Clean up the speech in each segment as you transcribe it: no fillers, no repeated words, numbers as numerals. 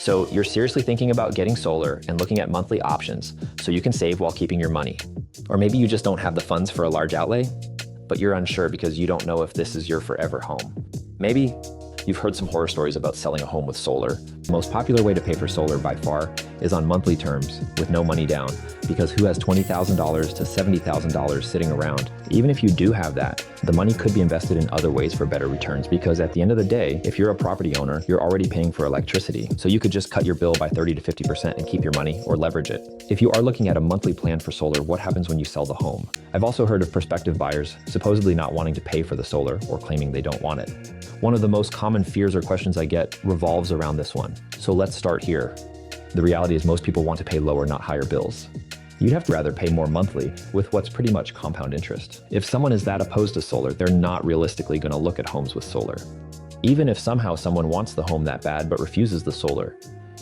So you're seriously thinking about getting solar and looking at monthly options so you can save while keeping your money. Or maybe you just don't have the funds for a large outlay, but you're unsure because you don't know if this is your forever home. Maybe you've heard some horror stories about selling a home with solar. The most popular way to pay for solar by far is on monthly terms with no money down, because who has $20,000 to $70,000 sitting around? Even if you do have that, the money could be invested in other ways for better returns, because at the end of the day, if you're a property owner, you're already paying for electricity. So you could just cut your bill by 30 to 50% and keep your money or leverage it. If you are looking at a monthly plan for solar, what happens when you sell the home? I've also heard of prospective buyers supposedly not wanting to pay for the solar or claiming they don't want it. One of the most common fears or questions I get revolves around this one. So let's start here. The reality is most people want to pay lower, not higher bills. You'd have to rather pay more monthly with what's pretty much compound interest. If someone is that opposed to solar, they're not realistically going to look at homes with solar. Even if somehow someone wants the home that bad but refuses the solar,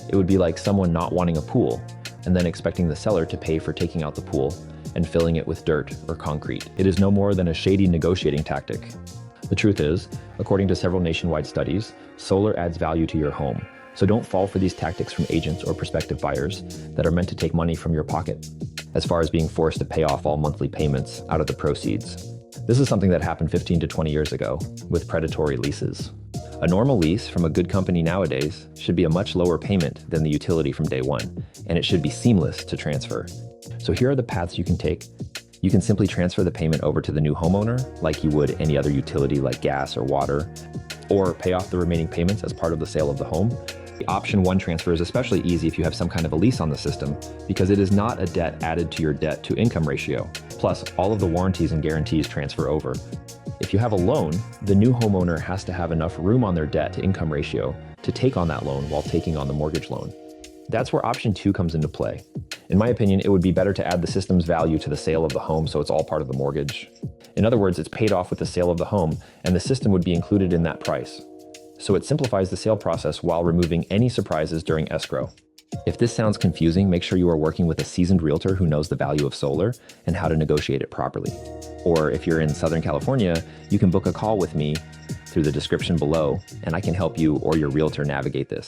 it would be like someone not wanting a pool and then expecting the seller to pay for taking out the pool and filling it with dirt or concrete. It is no more than a shady negotiating tactic. The truth is, according to several nationwide studies, solar adds value to your home. So don't fall for these tactics from agents or prospective buyers that are meant to take money from your pocket, as far as being forced to pay off all monthly payments out of the proceeds. This is something that happened 15 to 20 years ago with predatory leases. A normal lease from a good company nowadays should be a much lower payment than the utility from day one, and it should be seamless to transfer. So here are the paths you can take. You can simply transfer the payment over to the new homeowner like you would any other utility like gas or water, or pay off the remaining payments as part of the sale of the home. The option 1 transfer is especially easy if you have some kind of a lease on the system, because it is not a debt added to your debt to income ratio. Plus, all of the warranties and guarantees transfer over. If you have a loan, the new homeowner has to have enough room on their debt to income ratio to take on that loan while taking on the mortgage loan. That's where option 2 comes into play. In my opinion, it would be better to add the system's value to the sale of the home so it's all part of the mortgage. In other words, it's paid off with the sale of the home, and the system would be included in that price. So it simplifies the sale process while removing any surprises during escrow. If this sounds confusing, make sure you are working with a seasoned realtor who knows the value of solar and how to negotiate it properly. Or if you're in Southern California, you can book a call with me through the description below, and I can help you or your realtor navigate this.